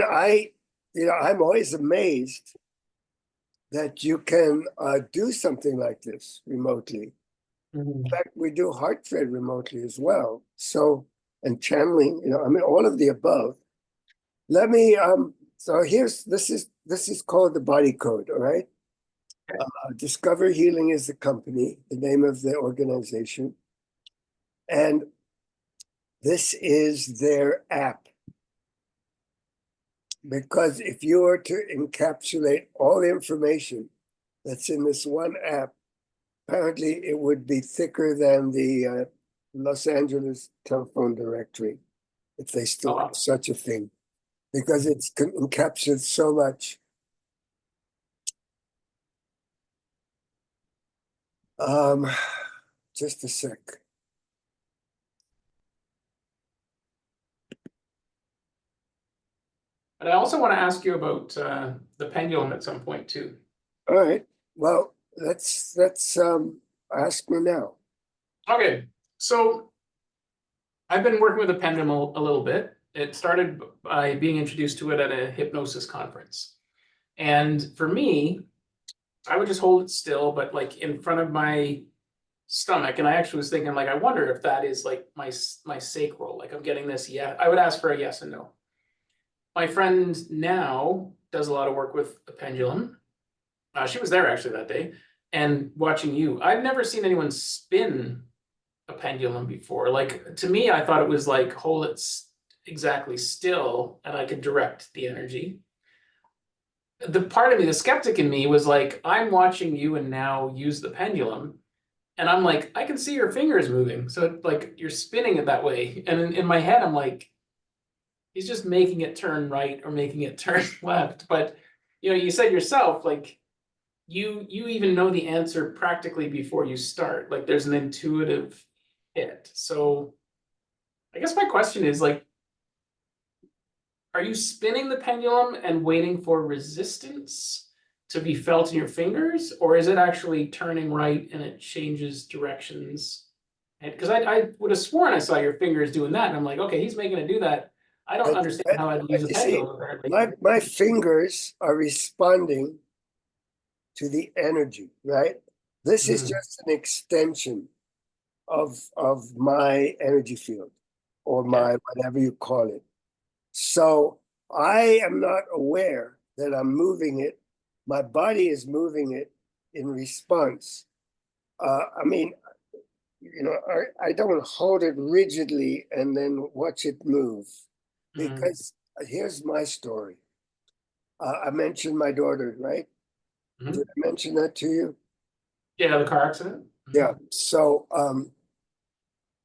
I, I'm always amazed that you can do something like this remotely. In Mhm. fact, we do heart rate remotely as well. So, and channeling, I mean, all of the above. Let me, so this is called the body code, all right? Discover Healing is the company, the name of the organization. And this is their app. Because if you were to encapsulate all the information that's in this one app, apparently it would be thicker than the Los Angeles telephone directory, if they Oh, still have wow. such a thing, because it's encapsulates so much. Um, just a sec. But I also want to ask you about the pendulum at some point too. All right. Well, let's ask me now. Okay, so I've been working with the pendulum a little bit. It started by being introduced to it at a hypnosis conference. And for me, I would just hold it still, but like in front of my stomach. And I actually was thinking, like, I wonder if that is like my sacral. Like I'm getting this. Yeah, I would ask for a yes and no. My friend now does a lot of work with the pendulum. She was there actually that day, and watching you. I've never seen anyone spin a pendulum before. Like to me, I thought it was like hold it exactly still, and I could direct the energy. The part of me, the skeptic in me, was like, I'm watching you and now use the pendulum, and I'm like, I can see your fingers moving, so like you're spinning it that way. And in my head, I'm like, he's just making it turn right or making it turn left. But you said yourself, like you even know the answer practically before you start. Like there's an intuitive hit. So I guess my question is like, are you spinning the pendulum and waiting for resistance to be felt in your fingers, or is it actually turning right and it changes directions? And because I would have sworn I saw your fingers doing that, and I'm like, okay, he's making it do that. I don't understand how I'd use a You see, pendulum apparently. my fingers are responding to the energy, right? This is Mhm. just an extension of my energy field or Okay. my whatever you call it. So I am not aware that I'm moving it. My body is moving it in response. I mean, I don't hold it rigidly and then watch it move Mhm. because here's my story. I mentioned my daughter, right? Did Mhm. I mention that to you? Yeah, the car accident. Yeah. Mhm. So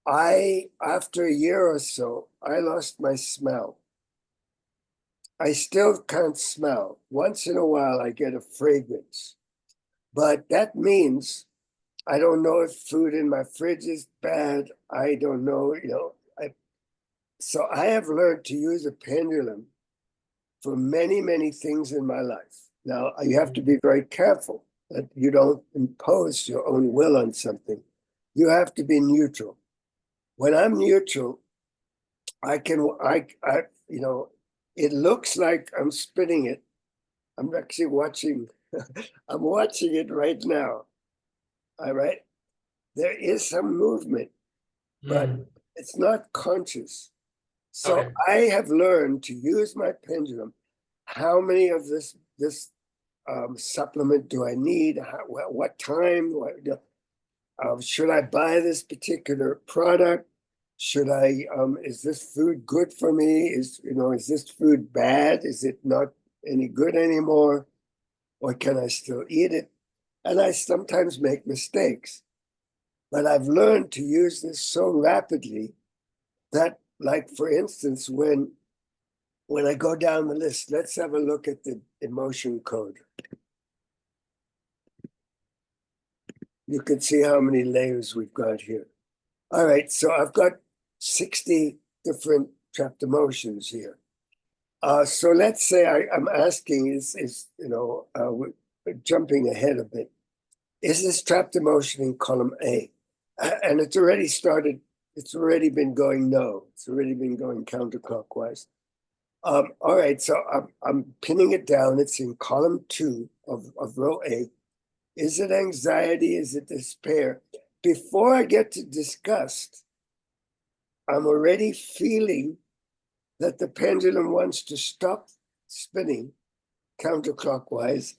after a year or so, I lost my smell. I still can't smell. Once in a while, I get a fragrance, but that means I don't know if food in my fridge is bad. I don't know, so I have learned to use a pendulum for many, many things in my life. Now, you have to be very careful that you don't impose your own will on something. You have to be neutral. When I'm neutral, I, it looks like I'm spinning it. I'm actually watching, I'm watching it right now. All right. There is some movement, but Mhm. it's not conscious. So Okay. I have learned to use my pendulum. How many of this supplement do I need? What time? Should I buy this particular product? Should I? Is this food good for me? Is this food bad? Is it not any good anymore? Or can I still eat it? And I sometimes make mistakes, but I've learned to use this so rapidly that, like for instance, when I go down the list, let's have a look at the emotion code. You can see how many layers we've got here. All right, so I've got 60 different trapped emotions here. So let's say I'm asking we're jumping ahead a bit. Is this trapped emotion in column A? And it's already been going no. It's already been going counterclockwise. All right, so I'm pinning it down. It's in column 2 of row A. Is it anxiety? Is it despair? Before I get to disgust, I'm already feeling that the pendulum wants to stop spinning counterclockwise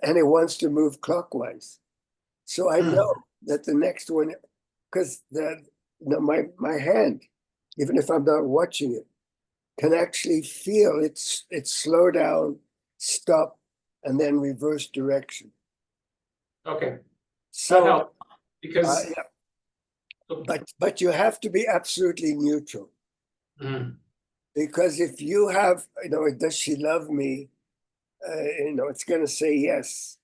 and it wants to move clockwise. So I know that the next one, because my hand, even if I'm not watching it, can actually feel it's slow down, stop, and then reverse direction. Okay, that So, helped because yeah, but you have to be absolutely neutral. Because if you have, does she love me? It's going to say yes.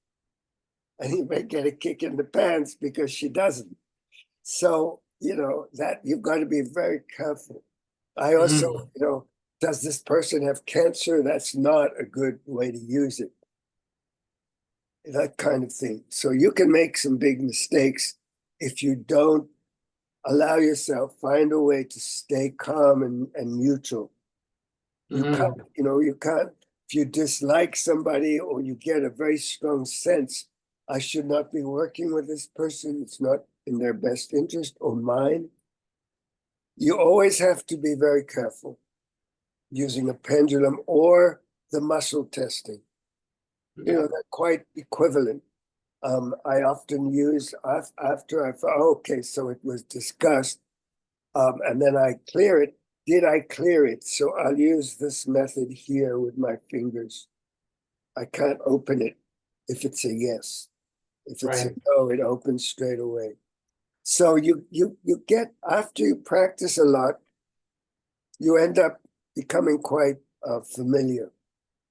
And you may get a kick in the pants because she doesn't. So, that you've got to be very careful. I also, does this person have cancer? That's not a good way to use it. That kind of thing. So you can make some big mistakes if you don't allow yourself, find a way to stay calm and neutral. You can't, if you dislike somebody or you get a very strong sense, I should not be working with this person, it's not in their best interest or mine. You always have to be very careful using a pendulum or the muscle testing. They're quite equivalent. I often use after I thought, okay, so it was discussed, and then I clear it. Did I clear it? So I'll use this method here with my fingers. I can't open it if it's a yes. If it's a no, it opens straight away. So you get, after you practice a lot, you end up becoming quite familiar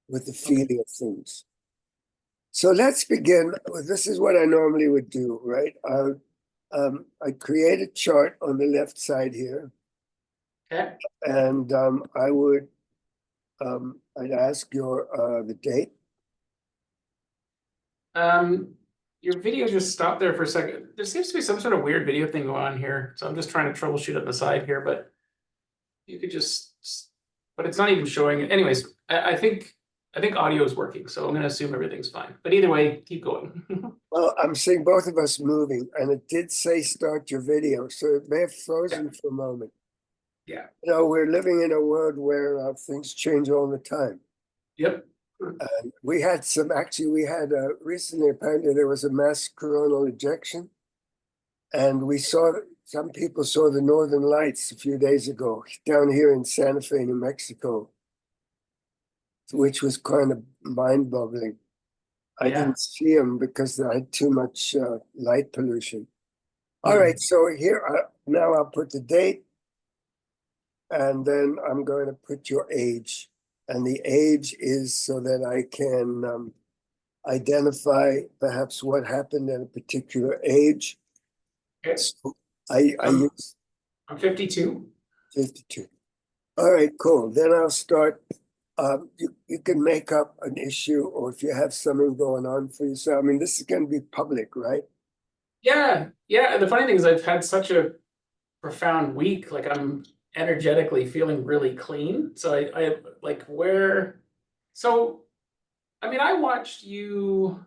with the feeling of things. So let's begin. This is what I normally would do, right? I create a chart on the left side here. Okay. And I would, I'd ask the date. Your video just stopped there for a second. There seems to be some sort of weird video thing going on here. So I'm just trying to troubleshoot on the side here, but you could but it's not even showing it. Anyways, I think audio is working, so I'm going to assume everything's fine. But either way, keep going. Well, I'm seeing both of us moving, and it did say start your video, so it may have frozen for a moment. Yeah. We're living in a world where things change all the time. Yep. We had recently, apparently there was a mass coronal ejection, and some people saw the northern lights a few days ago down here in Santa Fe, New Mexico, which was kind of mind-boggling. I didn't see them because I had too much light pollution. All right, so here, now I'll put the date, and then I'm going to put your age. And the age is so that I can identify perhaps what happened at a particular age. Okay. So I use I'm 52. 52. All right, cool. Then I'll start. You can make up an issue, or if you have something going on for yourself. I mean, this is going to be public, right? Yeah. The funny thing is I've had such a profound week. Like I'm energetically feeling really clean. So I like so I mean, I watched you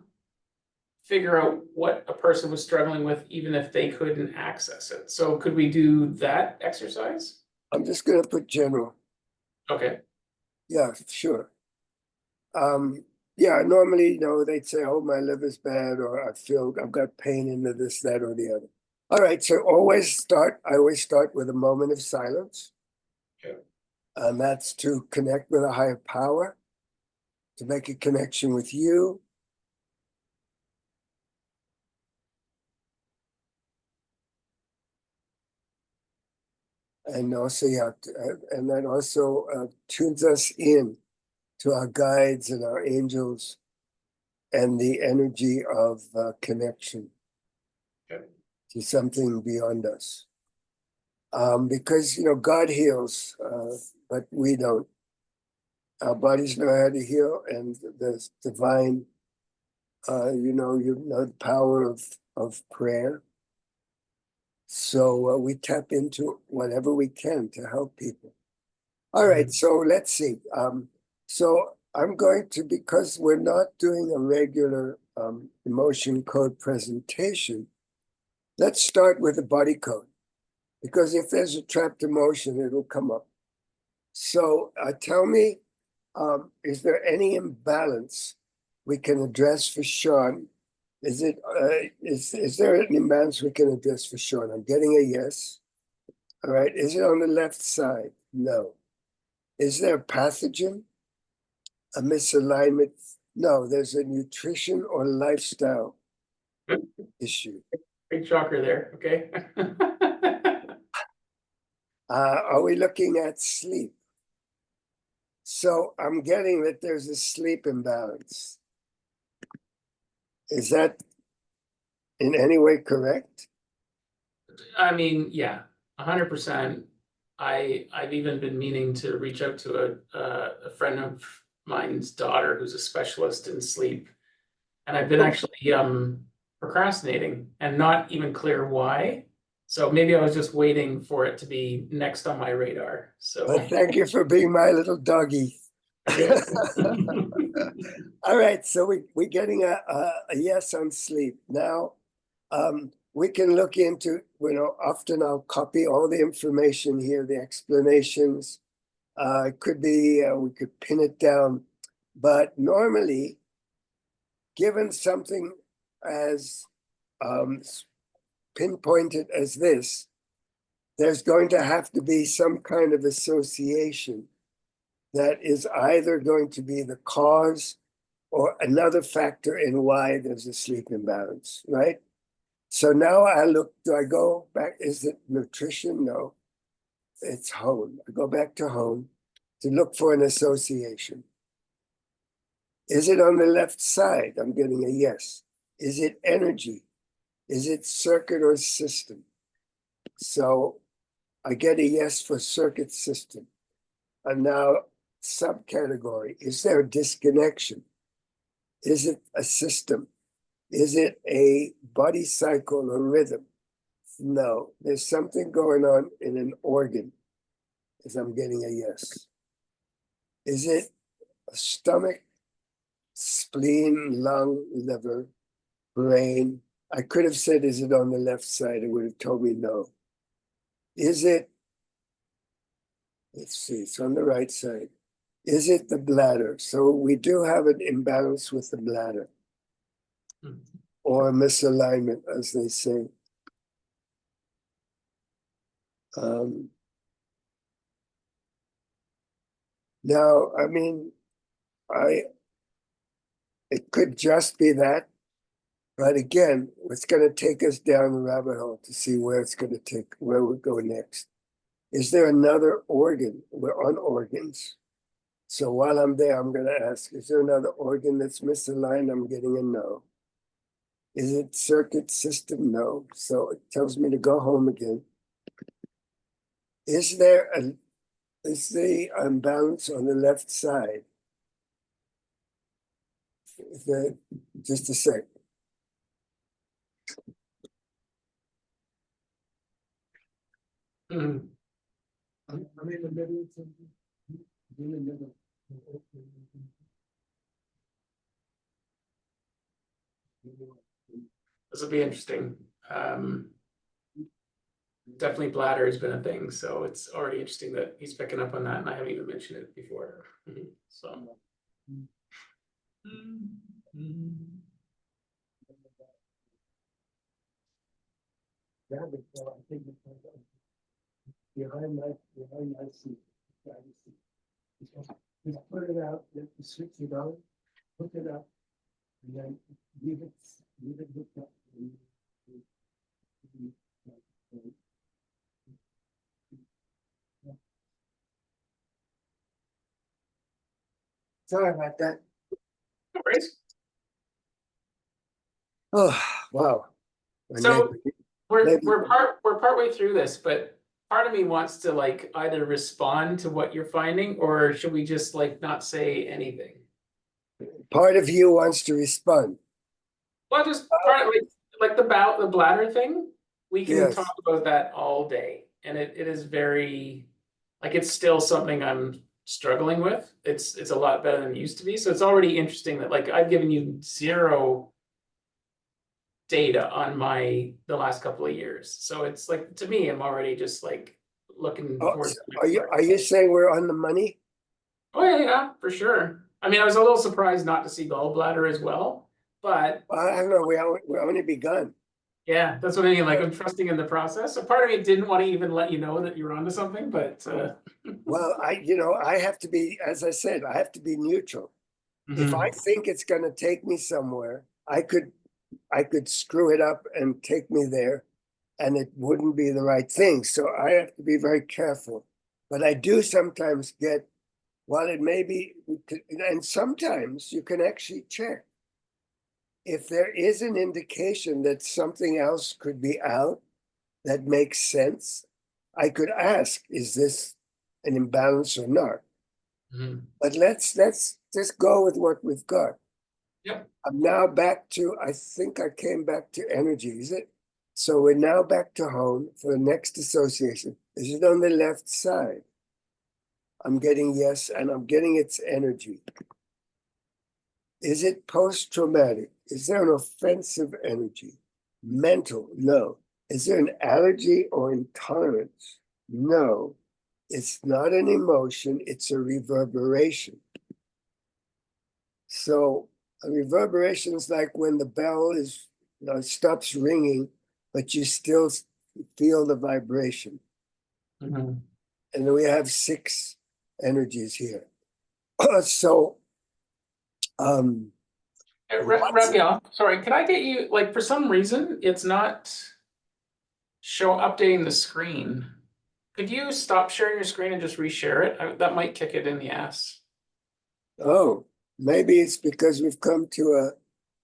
figure out what a person was struggling with, even if they couldn't access it. So could we do that exercise? I'm just going to put general. Okay. Yeah, sure. Yeah, normally, they'd say, oh, my liver's bad, or I've got pain in this, that, or the other. All right, so I always start with a moment of silence. Okay. And that's to connect with a higher power, to make a connection with you. And also, and that also tunes us in to our guides and our angels and the energy of connection to something beyond us. Because, God heals, but we don't. Our bodies know how to heal, and the divine, the power of prayer. So we tap into whatever we can to help people. All right, so let's see. So I'm going to, because we're not doing a regular emotion code presentation, let's start with the body code. Because if there's a trapped emotion, it'll come up. So tell me, is there any imbalance we can address for Sean? Is there an imbalance we can address for Sean? I'm getting a yes. All right. Is it on the left side? No. Is there a pathogen? A misalignment? No, there's a nutrition or lifestyle issue. Big shocker there. Okay. Are we looking at sleep? So I'm getting that there's a sleep imbalance. Is that in any way correct? I mean, yeah, 100%. I've even been meaning to reach out to a friend of mine's daughter who's a specialist in sleep, and I've been actually procrastinating and not even clear why. So maybe I was just waiting for it to be next on my radar. So Well, thank you for being my little doggy. okay. All right, so we're getting a yes on sleep. Now, we can look into, often I'll copy all the information here, the explanations. It could be, we could pin it down. But normally, given something as pinpointed as this, there's going to have to be some kind of association that is either going to be the cause or another factor in why there's a sleep imbalance, right? So now I look, do I go back? Is it nutrition? No, it's home. I go back to home to look for an association. Is it on the left side? I'm getting a yes. Is it energy? Is it circuit or system? So I get a yes for circuit system. And now subcategory, is there a disconnection? Is it a system? Is it a body cycle or rhythm? No, there's something going on in an organ, as I'm getting a yes. Is it a stomach, spleen, lung, liver, brain? I could have said, is it on the left side? It would have told me no. Is it, let's see, it's on the right side. Is it the bladder? So we do have an imbalance with the bladder, or misalignment, as they say. Now, I mean, it could just be that, but again, it's going to take us down the rabbit hole to see where it's going to take, where we go next. Is there another organ? We're on organs. So while I'm there, I'm going to ask, is there another organ that's misaligned? I'm getting a no. Is it circuit system? No. So it tells me to go home again. Is there is the imbalance on the left side? Is there, just a sec. Mhm. I'm in the middle of something. In the middle. This will be interesting. Definitely bladder has been a thing, so it's already interesting that he's picking up on that, and I haven't even mentioned it before. So. Yeah, but I think behind my seat. Just put it out, switch it on, hook it up, and then leave it hooked up. Sorry about that. No worries. Oh, wow. So we're partway through this, but part of me wants to like either respond to what you're finding, or should we just like not say anything? Part of you wants to respond. Well, just part of like the bladder thing. We can Yes. talk about that all day, and it is very Like it's still something I'm struggling with. It's a lot better than it used to be. So it's already interesting that like I've given you zero data on the last couple of years. So it's like to me, I'm already just like looking Oh, towards so the are next part. you saying we're on the money? Oh yeah, for sure. I mean, I was a little surprised not to see gallbladder as well, but I don't know. We only begun. yeah, that's what I mean. Like I'm trusting in the process. A part of me didn't want to even let you know that you're onto something, but Well, I have to be, as I said, I have to be neutral. If I mhm. think it's going to take me somewhere, I could screw it up and take me there, and it wouldn't be the right thing. So I have to be very careful. But I do sometimes get, while it may be, and sometimes you can actually check if there is an indication that something else could be out that makes sense. I could ask, is this an imbalance or not? Mhm. But let's just go with what we've got. Yep. I'm now back to, I think I came back to energy, is it? So we're now back to home for the next association. Is it on the left side? I'm getting yes, and I'm getting its energy. Is it post-traumatic? Is there an offensive energy? Mental? No. Is there an allergy or intolerance? No. It's not an emotion, it's a reverberation. So a reverberation is like when the bell is, stops ringing, but you still feel the vibration. Mhm. And then we have 6 energies here. So what's Raphael, sorry, could I get you like for some reason it's not updating the screen. Could you stop sharing your screen and just reshare it? That might kick it in the ass. oh, maybe it's because we've come to a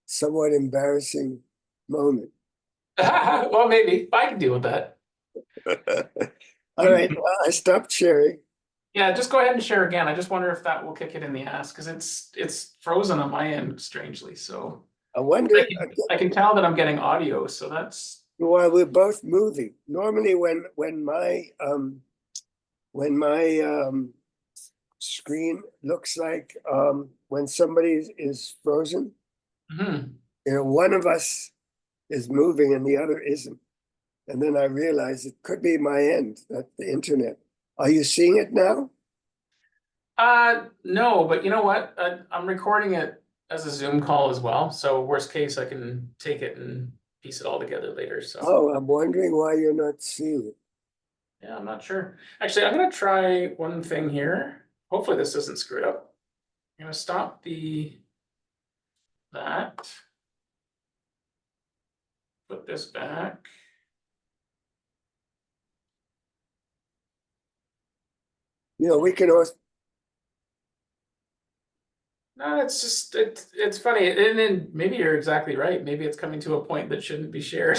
somewhat embarrassing moment. Well, maybe I can deal with that. All right, well, I stopped sharing. Yeah, just go ahead and share again. I just wonder if that will kick it in the ass because it's frozen on my end strangely. So I I wonder, can tell that I'm getting audio. So that's while we're both moving. Normally, when my screen looks like when somebody is frozen, mhm. one of us is moving and the other isn't. And then I realize it could be my end, that the internet. Are you seeing it now? No, but you know what? I'm recording it as a Zoom call as well. So worst case, I can take it and piece it all together later. So Oh, I'm wondering why you're not seeing it. yeah, I'm not sure. Actually, I'm gonna try one thing here. Hopefully this doesn't screw it up. I'm gonna stop that. Put this back. We can also, No, it's just it's funny. And then maybe you're exactly right. Maybe it's coming to a point that shouldn't be shared.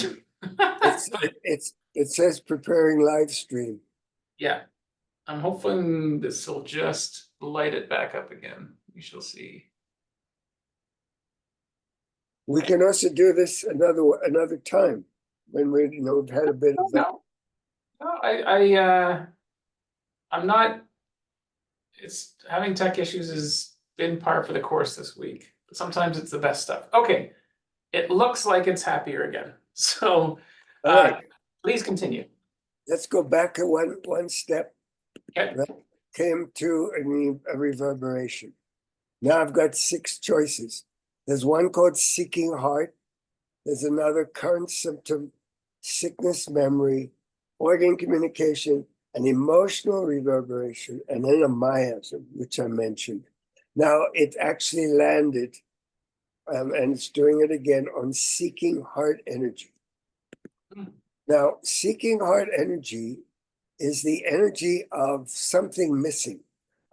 But it says preparing live stream. yeah, I'm hoping this will just light it back up again. We shall see. We can also do this another time when we've had a bit Oh, of no, no, I'm not. It's having tech issues has been par for the course this week. But sometimes it's the best stuff. Okay, it looks like it's happier again. So, all right, please continue. let's go back one step. Okay. That came to a reverberation. Now I've got 6 choices. There's one called seeking heart. There's another current symptom, sickness memory, organ communication, an emotional reverberation, and then a miasm, which I mentioned. Now it actually landed, and it's doing it again on seeking heart energy. Hmm. Now, seeking heart energy is the energy of something missing.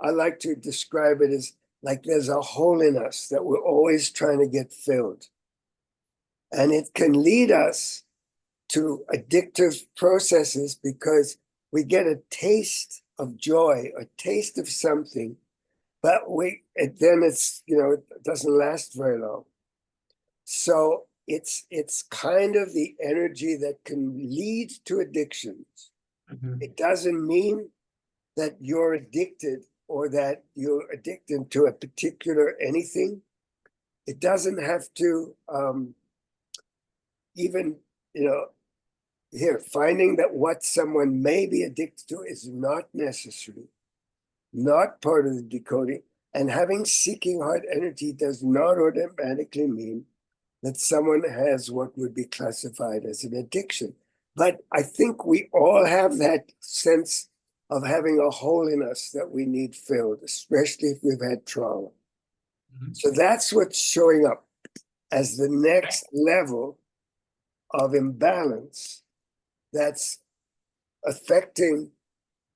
I like to describe it as like there's a hole in us that we're always trying to get filled. And it can lead us to addictive processes because we get a taste of joy, a taste of something, but then it doesn't last very long. So it's kind of the energy that can lead to addictions. Mhm. It doesn't mean that you're addicted or that you're addicted to a particular anything. It doesn't have to even, here, finding that what someone may be addicted to is not necessary, not part of the decoding. And having seeking heart energy does not automatically mean that someone has what would be classified as an addiction. But I think we all have that sense of having a hole in us that we need filled, especially if we've had trauma. Mhm. So that's what's showing up as the next level of imbalance that's affecting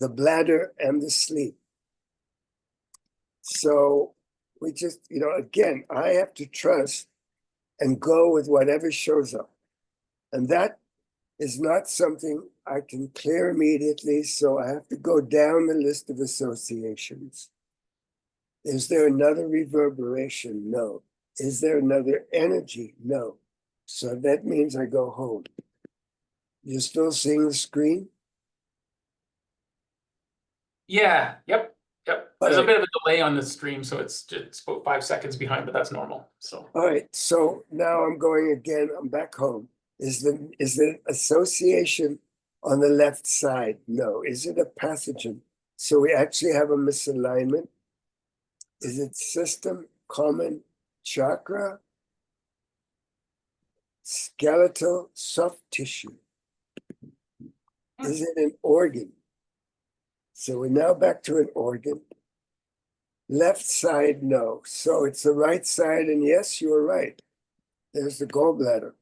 the bladder and the sleep. So we just, again, I have to trust and go with whatever shows up. And that is not something I can clear immediately, so I have to go down the list of associations. Is there another reverberation? No. Is there another energy? No. So that means I go home. You're still seeing the screen? Yeah, yep. There's a Alright. bit of a delay on the stream, so it's about 5 seconds behind, but that's normal. So All right, so now I'm going again, I'm back home. Is the association on the left side? No. Is it a pathogen? So we actually have a misalignment. Is it system, common, chakra, skeletal, soft tissue? Is it an organ? So we're now back to an organ. Left side, no. So it's the right side, and yes, you were right. There's the gallbladder.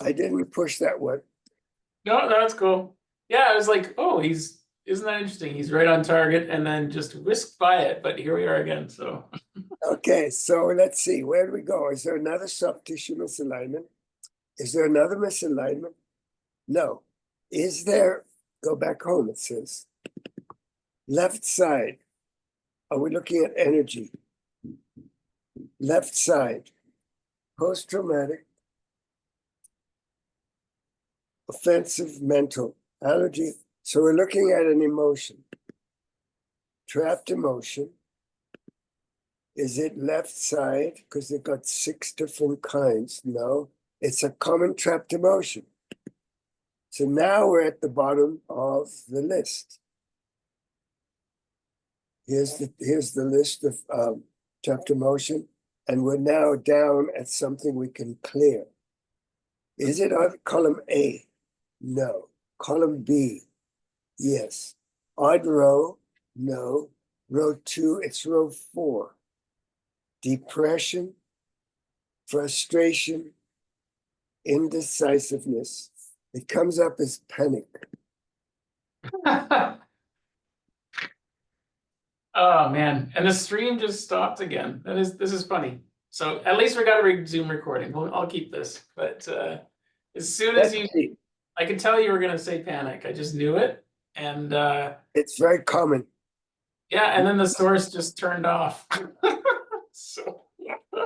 I didn't push that one. no, that's cool. Yeah, I was like, oh, isn't that interesting? He's right on target, and then just whisked by it. But here we are again. So Okay, so let's see. Where do we go? Is there another soft tissue misalignment? Is there another misalignment? No. Is there, go back home, it says. Left side. Are we looking at energy? Left side. Post-traumatic, offensive, mental, allergy. So we're looking at an emotion. Trapped emotion. Is it left side? Because they've got 6 different kinds. No, it's a common trapped emotion. So now we're at the bottom of the list. Here's the list of trapped emotion, and we're now down at something we can clear. Is it on column A? No. Column B? Yes. Odd row? No. Row 2, it's row 4. Depression, frustration, indecisiveness. It comes up as panic. oh man, and the stream just stopped again. This is funny. So at least we got a resume recording. I'll keep this. But as soon as I could tell you were gonna say panic. I just knew it, and it's very common. yeah, and then the source just turned off. so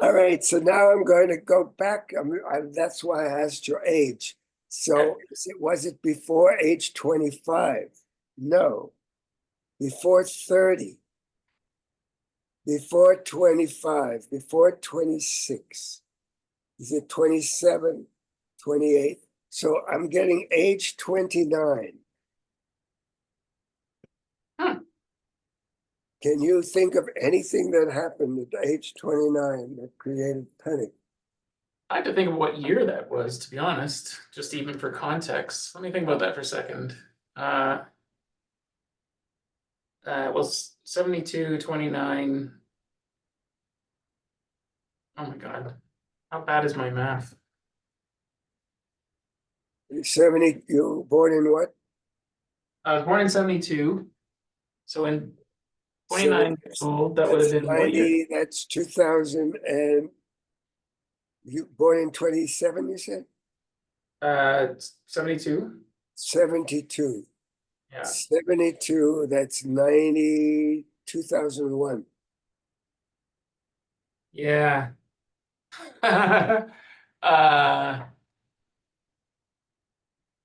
All right, so now I'm going to go back. That's why I asked your age. So was it before age 25? No. Before 30? Before 25? Before 26? Is it 27, 28? So I'm getting age 29. Can you think of anything that happened at age 29 that created panic? I have to think of what year that was, to be honest, just even for context. Let me think about that for a second. Well, 72, 29. Oh my God. How bad is my math? 70, you were born in what? I was born in 72. So in 29 years old, that would have been what year? 90, that's 2000, and you born in 27, you said? 72. 72. Yeah. 72, that's 90, 2001. Yeah. uh,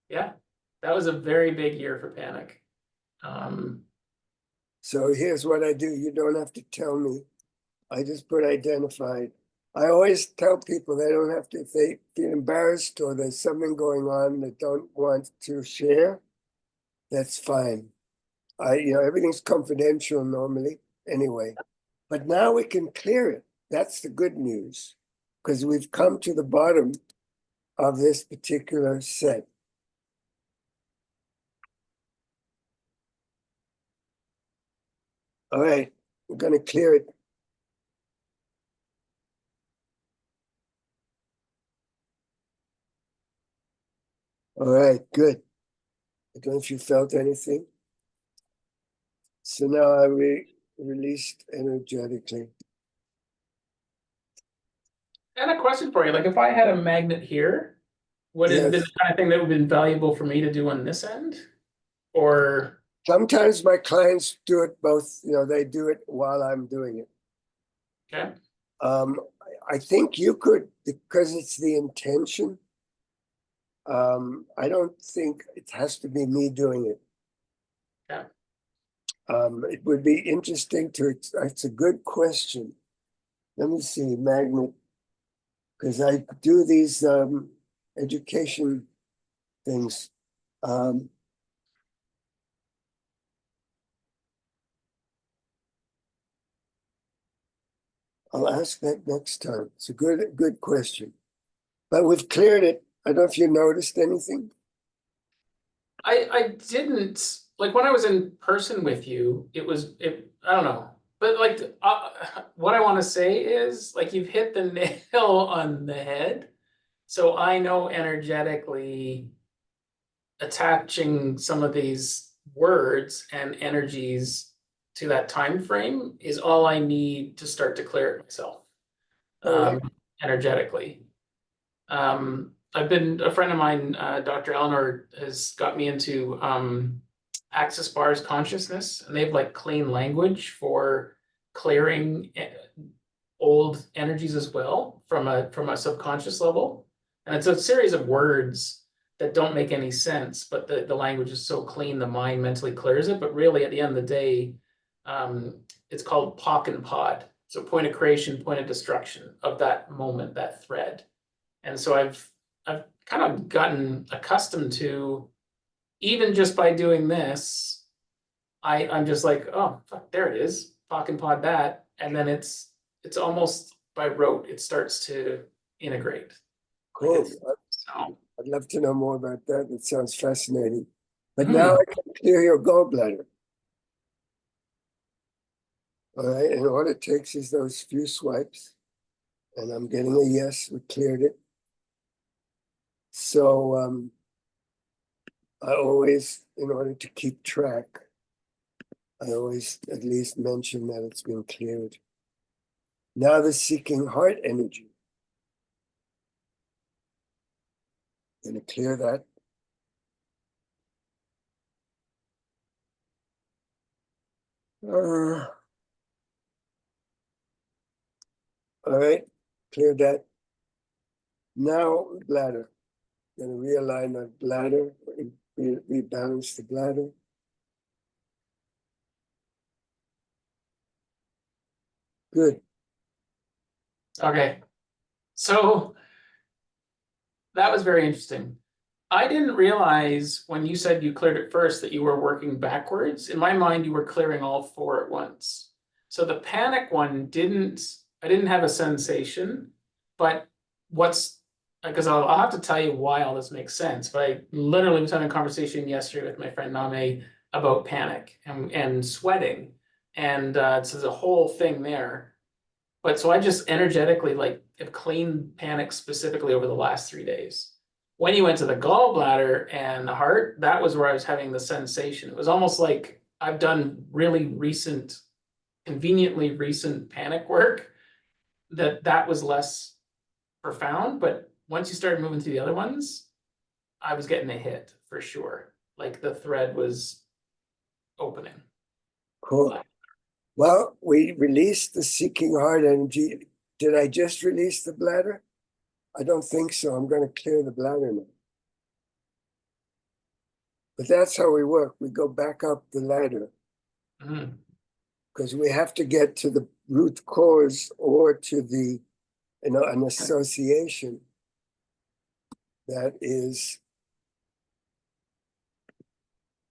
yeah, that was a very big year for panic. So here's what I do. You don't have to tell me. I just put identified. I always tell people they don't have to, if they feel embarrassed or there's something going on that don't want to share, that's fine. Everything's confidential normally anyway. But now we can clear it. That's the good news, because we've come to the bottom of this particular set. All right, we're going to clear it. All right, good. I don't know if you felt anything. So now I released energetically. And a question for you, like if I had a magnet here, would it have been Yes. the kind of thing that would have been valuable for me to do on this end? Or Sometimes my clients do it both, they do it while I'm doing it. okay. I think you could, because it's the intention. I don't think it has to be me doing it. Yeah. It would be interesting it's a good question. Let me see, magnet, because I do these education things. I'll ask that next time. It's a good question. But we've cleared it. I don't know if you noticed anything. I didn't, like when I was in person with you, I don't know. But like what I want to say is like you've hit the nail on the head. So I know energetically attaching some of these words and energies to that time frame is all I need to start to clear it myself, All right. energetically. I've been, a friend of mine, Dr. Eleanor, has got me into Access Bars consciousness, and they have like clean language for clearing old energies as well from a subconscious level. And it's a series of words that don't make any sense, but the language is so clean, the mind mentally clears it. But really, at the end of the day, it's called POC and POD. So point of creation, point of destruction of that moment, that thread. And so I've kind of gotten accustomed to, even just by doing this, I'm just like, oh, fuck, there it is, POC and POD that. And then it's almost by rote, it starts to integrate. Cool. So, I'd love to know more about that. It sounds fascinating. But now I can clear your gallbladder. All right, and all it takes is those few swipes. And I'm getting a yes, we cleared it. So I always, in order to keep track, I always at least mention that it's been cleared. Now the seeking heart energy. Gonna clear that. All right, clear that. Now bladder. Gonna realign the bladder, rebalance the bladder. Good. okay. So that was very interesting. I didn't realize when you said you cleared it first that you were working backwards. In my mind, you were clearing all four at once. So the panic one I didn't have a sensation, but because I'll have to tell you why all this makes sense, but I literally was having a conversation yesterday with my friend Name about panic and sweating. And so there's a whole thing there. But so I just energetically have cleaned panic specifically over the last 3 days. When you went to the gallbladder and the heart, that was where I was having the sensation. It was almost like I've done really conveniently recent panic work that was less profound. But once you started moving to the other ones, I was getting a hit for sure. Like the thread was opening. Cool. Well, we released the seeking heart energy. Did I just release the bladder? I don't think so. I'm going to clear the bladder now. But that's how we work. We go back up the ladder Mhm. because we have to get to the root cause or to the, an association that is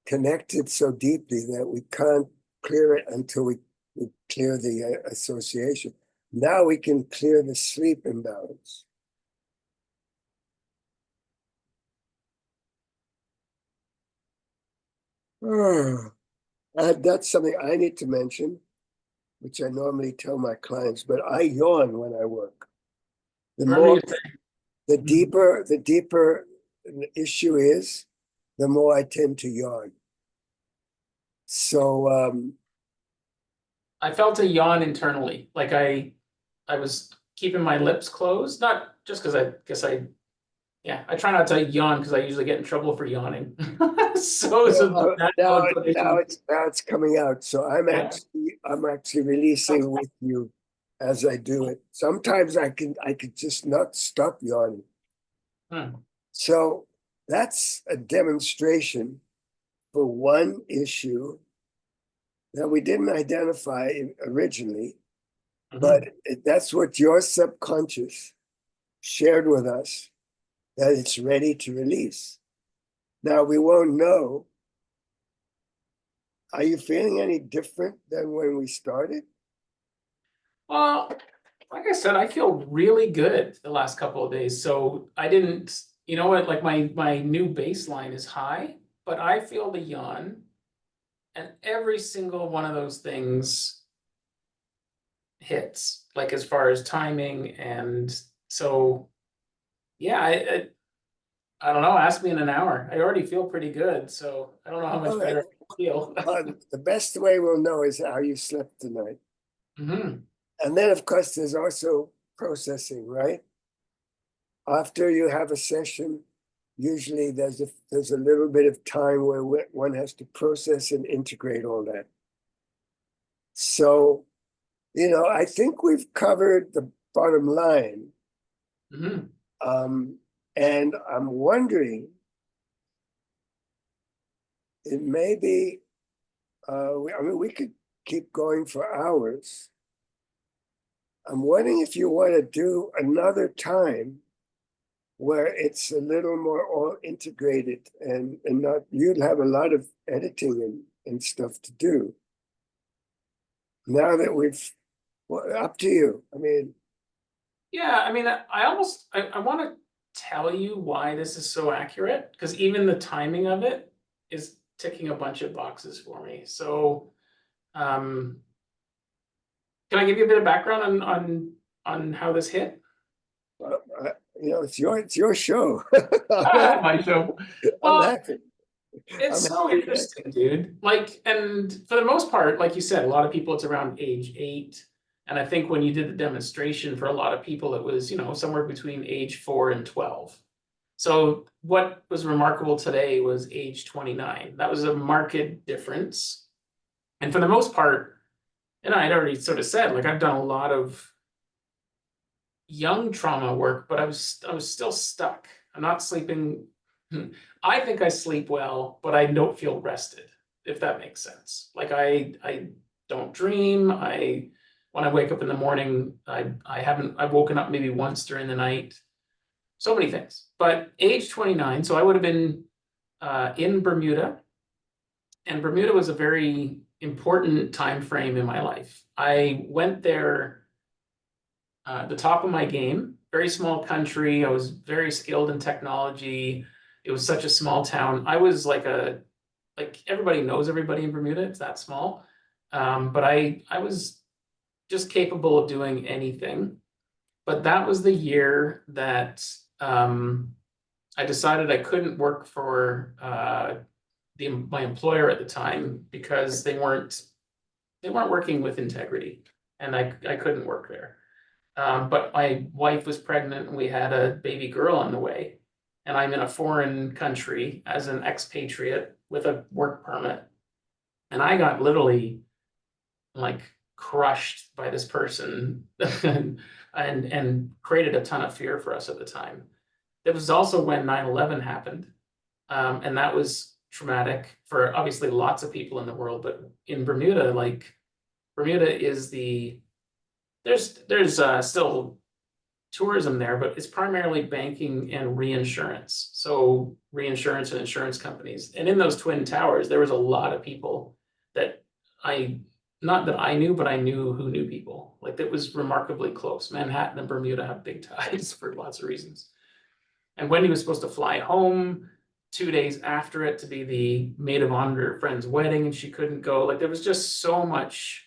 connected so deeply that we can't clear it until we clear the association. Now we can clear the sleep imbalance. That's something I need to mention, which I normally tell my clients, but I yawn when I work. The Remember more, you said, the deeper the issue is, the more I tend to yawn. So I felt a yawn internally, like I was keeping my lips closed, not just because I guess yeah, I try not to yawn because I usually get in trouble for yawning. So it's a natural inclination. now it's coming out. So Yeah. I'm actually releasing with you as I do it. Sometimes I could just not stop yawning. Hmm. So that's a demonstration for one issue that we didn't identify originally, but that's what your subconscious shared with us, that it's ready to release. Now we won't know. Are you feeling any different than when we started? Well, like I said, I feel really good the last couple of days. So I didn't, you know what, like my new baseline is high, but I feel the yawn, and every single one of those things hits, like as far as timing. And so yeah, I don't know, ask me in an hour. I already feel pretty good, so I don't know how much All right. better I feel. The best way we'll know is how you slept tonight. Hmm. And then, of course, there's also processing, right? After you have a session, usually there's a little bit of time where one has to process and integrate all that. So, I think we've covered the bottom line. Hmm. And I'm wondering, it may be, we could keep going for hours. I'm wondering if you want to do another time where it's a little more all integrated and not, you'd have a lot of editing and stuff to do. Now that well, up to you. I mean, Yeah, I mean, I want to tell you why this is so accurate, because even the timing of it is ticking a bunch of boxes for me. So, um, can I give you a bit of background on how this hit? it's your show. My show. I'm Well, happy. it's I'm so happy. interesting, dude. Like, and for the most part, like you said, a lot of people, it's around age 8. And I think when you did the demonstration, for a lot of people, it was, somewhere between age 4 and 12. So what was remarkable today was age 29. That was a marked difference. And for the most part, and I'd already sort of said, like, I've done a lot of young trauma work, but I was still stuck. I'm not sleeping. I think I sleep well, but I don't feel rested, if that makes sense. Like I don't dream. When I wake up in the morning, I've woken up maybe once during the night. So many things. But age 29, so I would have been in Bermuda, and Bermuda was a very important time frame in my life. I went there the top of my game. Very small country. I was very skilled in technology. It was such a small town. I was like everybody knows everybody in Bermuda. It's that small. But I was just capable of doing anything. But that was the year that I decided I couldn't work for my employer at the time because they weren't working with integrity, and I couldn't work there. But my wife was pregnant and we had a baby girl on the way. And I'm in a foreign country as an expatriate with a work permit. And I got literally like crushed by this person and created a ton of fear for us at the time. It was also when 9/11 happened. And that was traumatic for obviously lots of people in the world, but in Bermuda, like Bermuda is there's still tourism there, but it's primarily banking and reinsurance. So reinsurance and insurance companies. And in those Twin Towers, there was a lot of people that not that I knew, but I knew who knew people. Like that was remarkably close. Manhattan and Bermuda have big ties for lots of reasons. And Wendy was supposed to fly home 2 days after it to be the maid of honor at her friend's wedding, and she couldn't go. Like there was just so much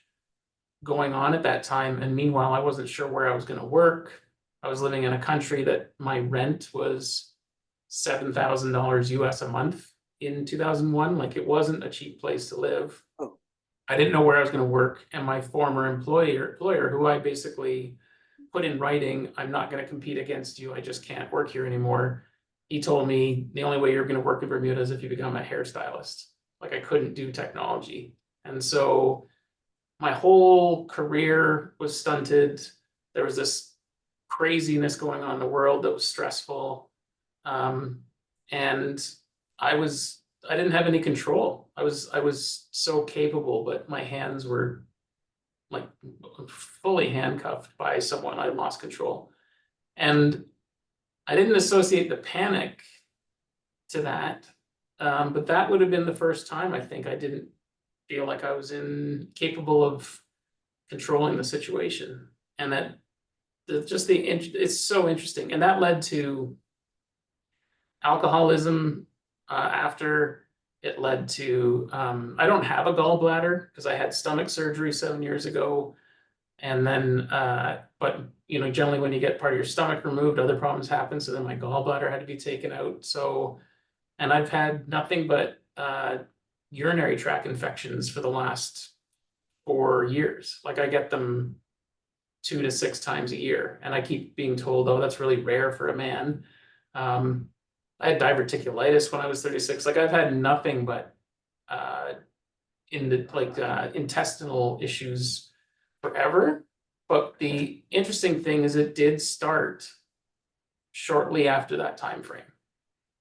going on at that time. And meanwhile, I wasn't sure where I was going to work. I was living in a country that my rent was $7,000 US a month in 2001. Like it wasn't a cheap place to live. Oh. I didn't know where I was going to work. And my former employer, who I basically put in writing, I'm not going to compete against you. I just can't work here anymore. He told me the only way you're going to work in Bermuda is if you become a hairstylist. Like I couldn't do technology. And so my whole career was stunted. There was this craziness going on in the world that was stressful. And I didn't have any control. I was so capable, but my hands were like fully handcuffed by someone. I lost control. And I didn't associate the panic to that. But that would have been the first time I think I didn't feel like I was capable of controlling the situation. And that it's so interesting. And that led to alcoholism after. It led to, I don't have a gallbladder because I had stomach surgery 7 years ago. And then, but generally when you get part of your stomach removed, other problems happen. So then my gallbladder had to be taken out. So, and I've had nothing but urinary tract infections for the last 4 years. Like I get them 2 to 6 times a year. And I keep being told, oh, that's really rare for a man. I had diverticulitis when I was 36. Like I've had nothing but intestinal issues forever. But the interesting thing is it did start shortly after that time frame.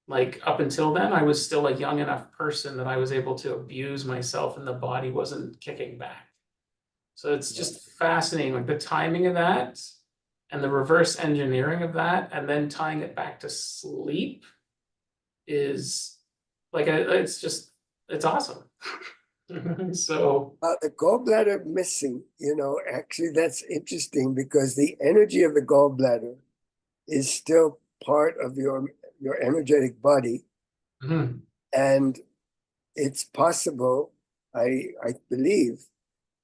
Like up until then, I was still a young enough person that I was able to abuse myself and the body wasn't kicking back. So it's just fascinating, like the timing of that and the reverse engineering of that, and then tying it back to sleep is like, it's awesome. So the gallbladder missing, actually that's interesting because the energy of the gallbladder is still part of your energetic body. mhm. And it's possible, I believe,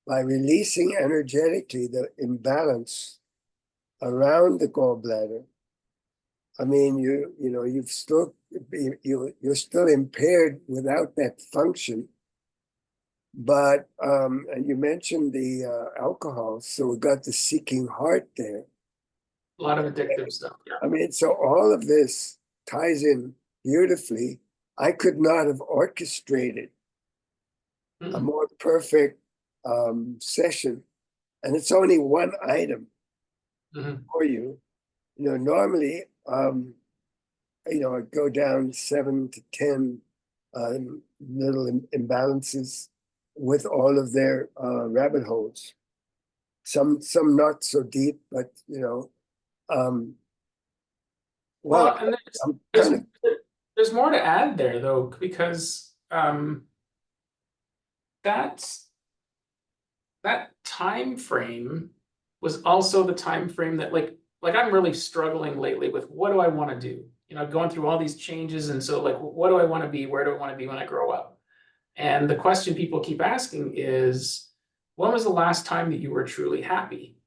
by releasing energetically the imbalance around the gallbladder. I mean, you're still impaired without that function. But and you mentioned the alcohol, so we got the seeking heart there. A lot of addictive stuff. Yeah. I mean, so all of this ties in beautifully. I could not have orchestrated a more perfect session, and it's only one item for you. Normally, I go down 7 to 10 little imbalances with all of their rabbit holes. Some not so deep, but Well, and there's more to add there though, because that time frame was also the time frame that like I'm really struggling lately with what do I want to do? Going through all these changes, and so like what do I want to be? Where do I want to be when I grow up? And the question people keep asking is, when was the last time that you were truly happy?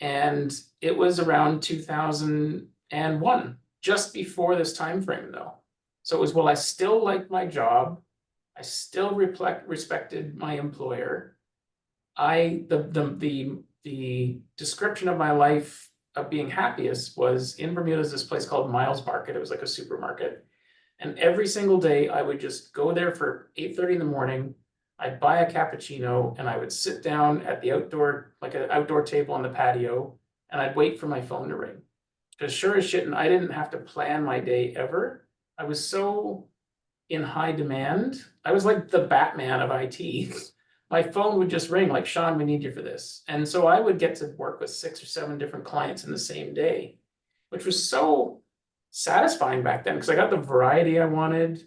And it was around 2001, just before this time frame though. So it was, well, I still liked my job. I still respected my employer. The description of my life of being happiest was in Bermuda, this place called Miles Market. It was like a supermarket. And every single day I would just go there for 8:30 in the morning. I'd buy a cappuccino and I would sit down at the outdoor table on the patio, and I'd wait for my phone to ring. Because sure as shit, and I didn't have to plan my day ever. I was so in high demand. I was like the Batman of IT. My phone would just ring like, Sean, we need you for this. And so I would get to work with 6 or 7 different clients in the same day, which was so satisfying back then because I got the variety I wanted.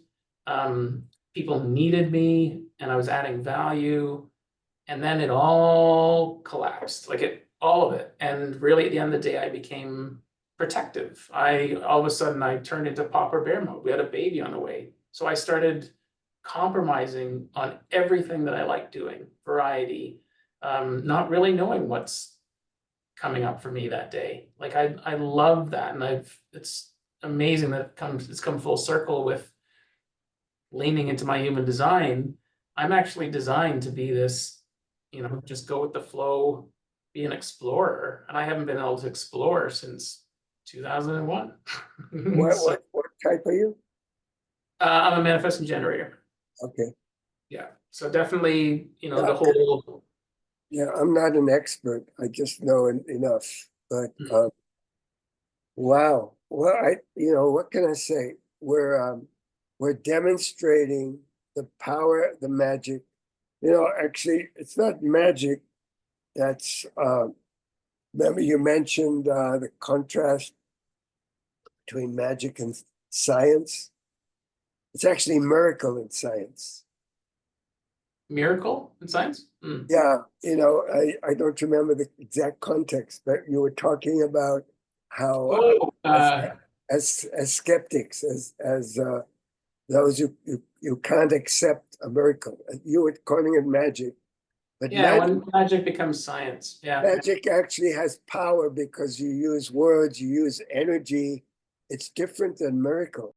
People needed me and I was adding value. And then it all collapsed, all of it. And really at the end of the day, I became protective. All of a sudden I turned into Papa Bear mode. We had a baby on the way. So I started compromising on everything that I like doing, variety, not really knowing what's coming up for me that day. Like I love that. And it's amazing that it's come full circle with leaning into my human design. I'm actually designed to be this, just go with the flow, be an explorer. And I haven't been able to explore since 2001. So, What type are you? I'm a manifesting generator. Okay. Yeah. So definitely, Yeah, the whole. Yeah, I'm not an expert. I just know enough. But wow. Well, what can I say? We're demonstrating the power, the magic. Actually, it's not magic. That's remember you mentioned the contrast between magic and science. It's actually a miracle in science. Miracle in science? Yeah, I don't remember the exact context, but you were talking about how as skeptics, as those you can't accept a miracle. You were calling it magic, but yeah, when magic becomes science. Yeah. magic actually has power because you use words, you use energy. It's different than miracle.